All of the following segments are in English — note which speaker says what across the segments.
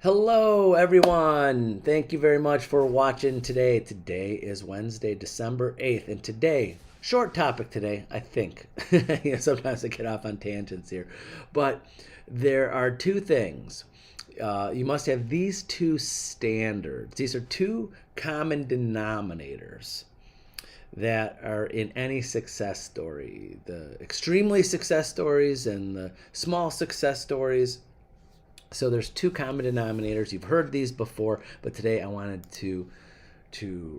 Speaker 1: Hello, everyone. Thank you very much for watching today. Today is Wednesday, December 8th, and today, short topic today, I think. Sometimes I get off on tangents here, but there are two things. You must have these two standards. These are two common denominators that are in any success story, the extremely success stories and the small success stories. So there's two common denominators. You've heard these before, but today I wanted to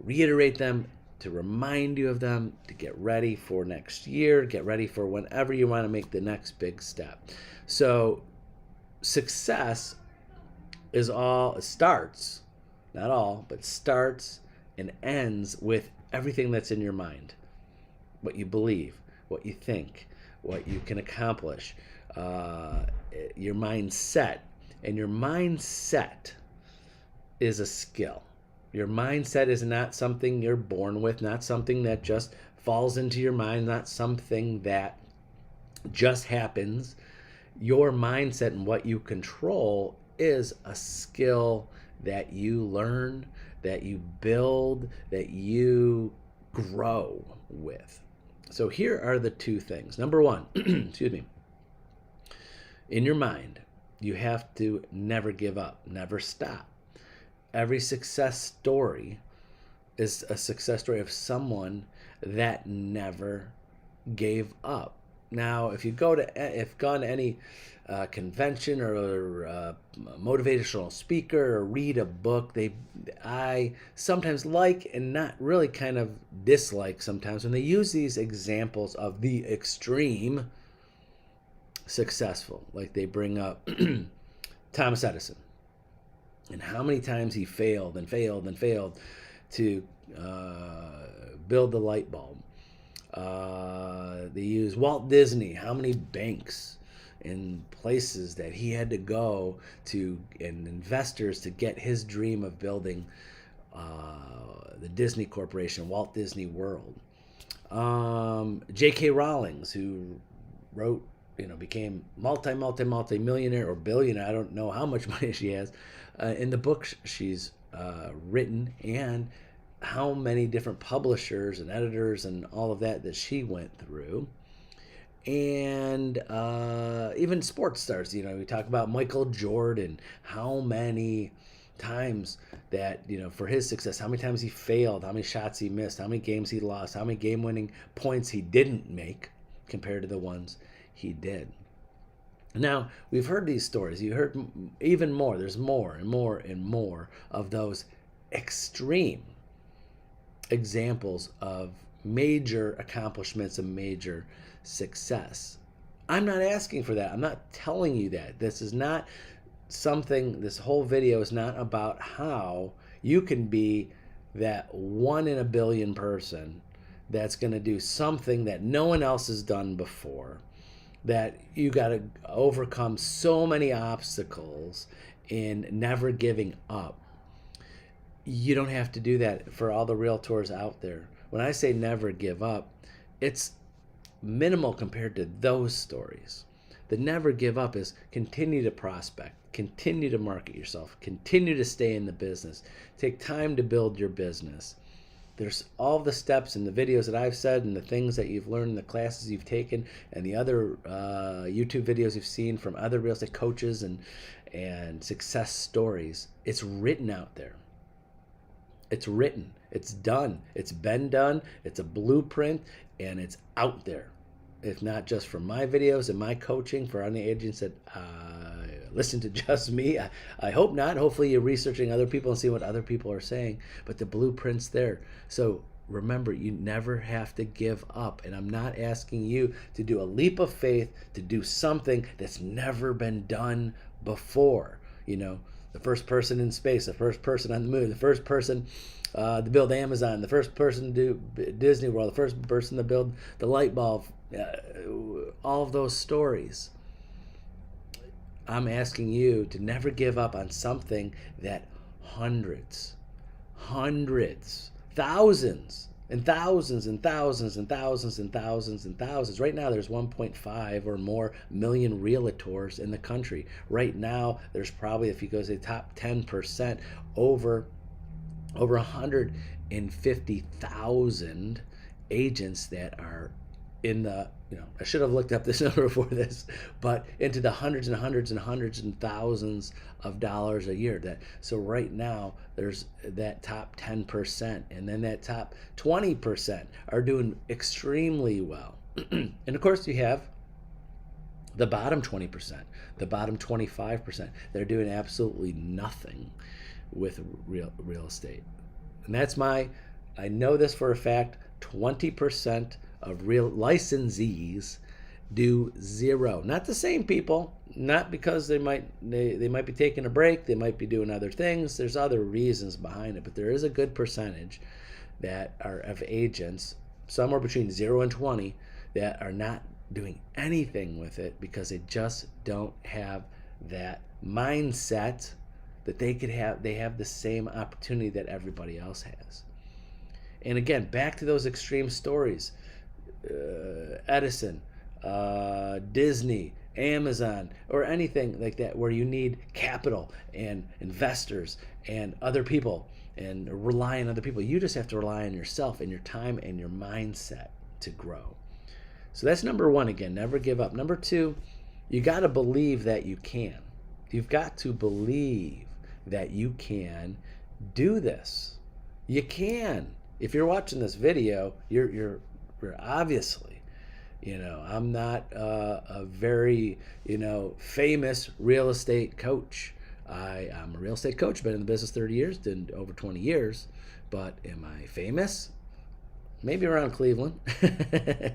Speaker 1: reiterate them, to remind you of them, to get ready for next year, get ready for whenever you want to make the next big step. So success is all, it starts, not all, but starts and ends with everything that's in your mind. What you believe, what you think, what you can accomplish, your mindset. And your mindset is a skill. Your mindset is not something you're born with, not something that just falls into your mind, not something that just happens. Your mindset and what you control is a skill that you learn, that you build, that you grow with. So here are the two things. Number one, excuse me, in your mind, you have to never give up, never stop. Every success story is a success story of someone that never gave up. Now, if you've gone to any convention or motivational speaker or read a book, I sometimes like and not really kind of dislike sometimes when they use these examples of the extreme successful. Like they bring up Thomas Edison and how many times he failed and failed and failed to build the light bulb. They use Walt Disney, how many banks and places that he had to go to and investors to get his dream of building the Disney Corporation, Walt Disney World. J.K. Rowling, who wrote, became multi-millionaire or billionaire. I don't know how much money she has in the books she's written, and how many different publishers and editors and all of that she went through. And even sports stars, we talk about Michael Jordan, how many times that, for his success, how many times he failed, how many shots he missed, how many games he lost, how many game-winning points he didn't make compared to the ones he did. Now, we've heard these stories. You heard even more. There's more and more and more of those extreme examples of major accomplishments and major success. I'm not asking for that. I'm not telling you that. This whole video is not about how you can be that 1 in a billion person that's going to do something that no one else has done before, that you got to overcome so many obstacles in never giving up. You don't have to do that for all the realtors out there. When I say never give up, it's minimal compared to those stories. The never give up is continue to prospect, continue to market yourself, continue to stay in the business, take time to build your business. There's all the steps in the videos that I've said and the things that you've learned in the classes you've taken and the other YouTube videos you've seen from other real estate coaches and success stories. It's written out there. It's written. It's done. It's been done. It's a blueprint, and it's out there. If not just for my videos and my coaching for any agents that listen to just me. I hope not. Hopefully you're researching other people and see what other people are saying. But the blueprint's there. So remember, you never have to give up. And I'm not asking you to do a leap of faith, to do something that's never been done before. The first person in space, the first person on the moon, the first person to build Amazon, the first person to do Disney World, the first person to build the light bulb, all of those stories. I'm asking you to never give up on something that hundreds, thousands And thousands and thousands and thousands and thousands and thousands. Right now, there's 1.5 or more million realtors in the country. Right now, there's probably, if you go to the top 10%, over 150,000 agents that are in the, I should have looked up this number before this, but into the hundreds and hundreds and hundreds and thousands of dollars a year. So right now there's that top 10%, and then that top 20% are doing extremely well. And of course you have the bottom 20%, the bottom 25%. They're doing absolutely nothing with real estate. And I know this for a fact, 20% of real licensees do zero. Not the same people, not because they might be taking a break, they might be doing other things. There's other reasons behind it, but there is a good percentage that are of agents, somewhere between 0 and 20, that are not doing anything with it because they just don't have that mindset that they have the same opportunity that everybody else has. And again, back to those extreme stories. Edison, Disney, Amazon, or anything like that where you need capital and investors and other people and rely on other people. You just have to rely on yourself and your time and your mindset to grow. So that's number one. Again, never give up. Number two, you got to believe that you can. You've got to believe that you can do this. You can. If you're watching this video, you're obviously, I'm not a very, famous real estate coach. I'm a real estate coach, been in the business 30 years, did over 20 years, but am I famous? Maybe around Cleveland,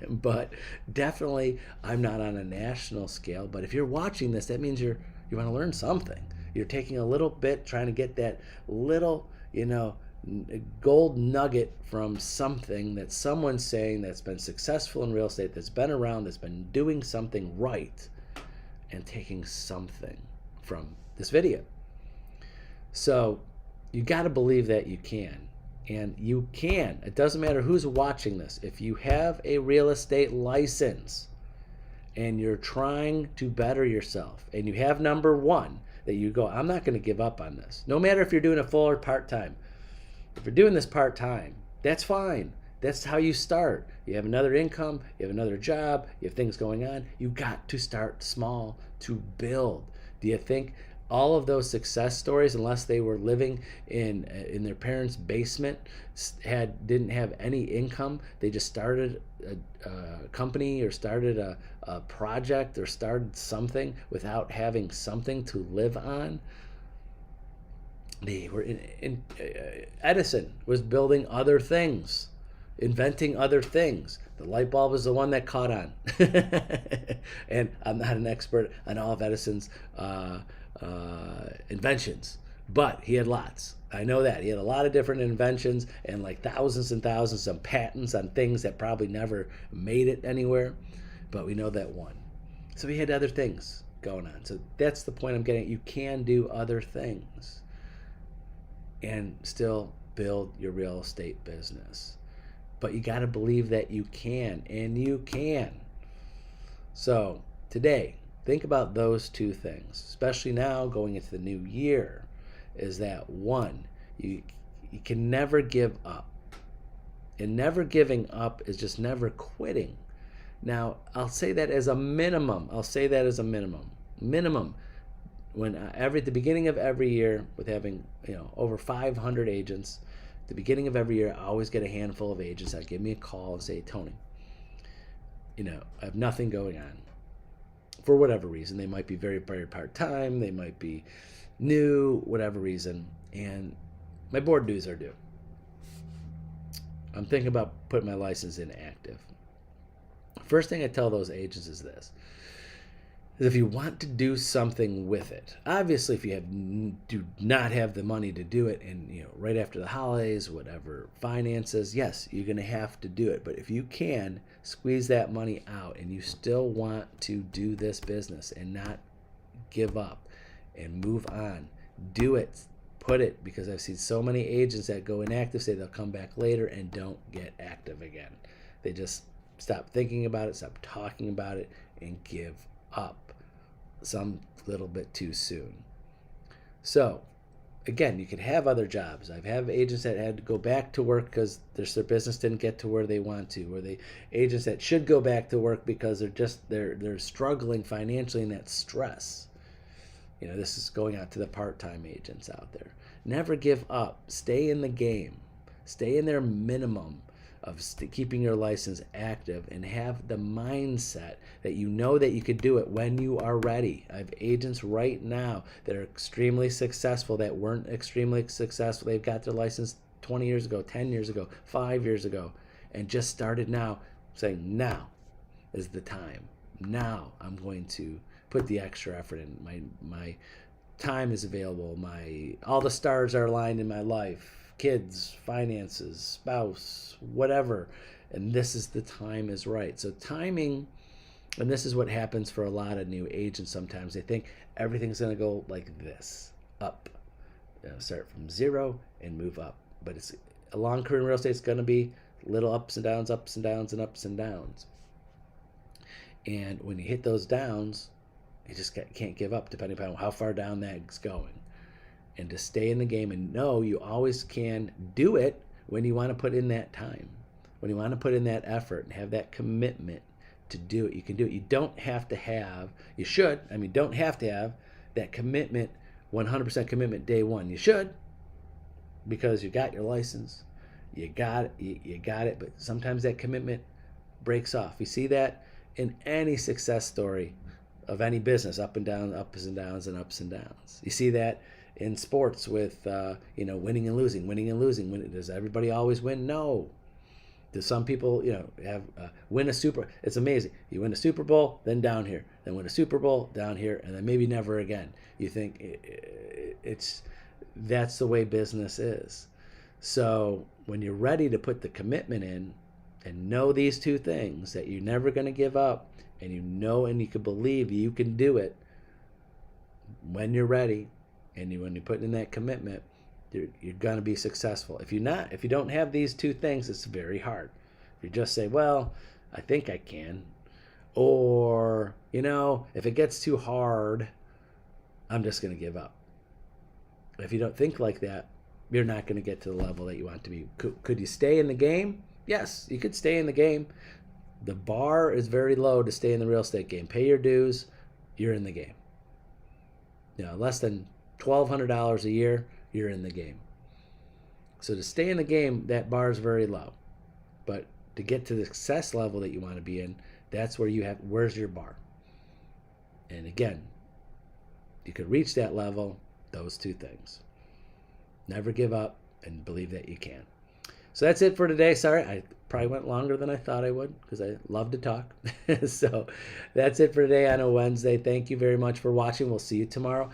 Speaker 1: but definitely I'm not on a national scale. But if you're watching this, that means you want to learn something. You're taking a little bit, trying to get that little, gold nugget from something that someone's saying that's been successful in real estate, that's been around, that's been doing something right, and taking something from this video. So you got to believe that you can. And you can. It doesn't matter who's watching this. If you have a real estate license and you're trying to better yourself, and you have number one, that you go, I'm not going to give up on this. No matter if you're doing a full or part-time. If you're doing this part-time, that's fine. That's how you start. You have another income, you have another job, you have things going on. You got to start small to build. Do you think all of those success stories, unless they were living in their parents' basement, didn't have any income, they just started a company or started a project or started something without having something to live on? They were Edison was building other things, inventing other things. The light bulb was the one that caught on. And I'm not an expert on all of Edison's inventions, but he had lots. I know that. He had a lot of different inventions and like thousands and thousands of patents on things that probably never made it anywhere, but we know that one. So he had other things going on. So that's the point I'm getting at. You can do other things and still build your real estate business. But you got to believe that you can, and you can. So today, think about those two things, especially now going into the new year, is that one, you can never give up. And never giving up is just never quitting. Now, I'll say that as a minimum. Minimum. When at the beginning of every year, with having over 500 agents, at the beginning of every year, I always get a handful of agents that give me a call and say, Tony, I have nothing going on. For whatever reason, they might be very, very part-time, they might be new, whatever reason, and my board dues are due. I'm thinking about putting my license in active. First thing I tell those agents is this: is if you want to do something with it, obviously if you do not have the money to do it, and right after the holidays, whatever finances, yes, you're going to have to do it. But if you can squeeze that money out and you still want to do this business and not give up and move on, do it. put it, because I've seen so many agents that go inactive, say they'll come back later, and don't get active again. They just stop thinking about it, stop talking about it, and give up some little bit too soon. So, again, you could have other jobs. I've had agents that had to go back to work because their business didn't get to where they want to, or the agents that should go back to work because they're struggling financially, and that stress. This is going out to the part-time agents out there. Never give up. Stay in the game. Stay in their minimum of keeping your license active, and have the mindset that you know that you could do it when you are ready. I have agents right now that are extremely successful that weren't extremely successful. They've got their license 20 years ago, 10 years ago, 5 years ago, and just started now, saying now is the time. Now I'm going to put the extra effort in. My time is available. All the stars are aligned in my life. Kids, finances, spouse, whatever. And this is the time is right. So timing, and this is what happens for a lot of new agents sometimes. They think everything's going to go like this, up. Start from zero and move up. But it's a long career in real estate. It's going to be little ups and downs, ups and downs, and ups and downs. And when you hit those downs, you just can't give up, depending upon how far down that's going. And to stay in the game and know you always can do it when you want to put in that time, when you want to put in that effort and have that commitment to do it. You can do it. You don't have to have, you should, don't have to have that commitment, 100% commitment day one. You should, because you got your license, you got it, but sometimes that commitment breaks off. You see that in any success story of any business, up and down, ups and downs, and ups and downs. You see that in sports with winning and losing. Does everybody always win? No. Do some people have win a super? It's amazing. You win a Super Bowl, then down here, then win a Super Bowl, down here, and then maybe never again. You think that's the way business is. So when you're ready to put the commitment in and know these two things, that you're never going to give up, and and you can believe you can do it when you're ready, and when you put in that commitment, you're going to be successful. If you don't have these two things, it's very hard. If you just say, well, I think I can, or if it gets too hard, I'm just going to give up. If you don't think like that, you're not going to get to the level that you want to be. Could you stay in the game? Yes, you could stay in the game. The bar is very low to stay in the real estate game. Pay your dues, you're in the game. Less than $1,200 a year, you're in the game. So to stay in the game, that bar is very low. But to get to the success level that you want to be in, that's where's your bar? And again, you could reach that level, those two things. Never give up and believe that you can. So that's it for today. Sorry, I probably went longer than I thought I would, because I love to talk. So that's it for today on a Wednesday. Thank you very much for watching. We'll see you tomorrow.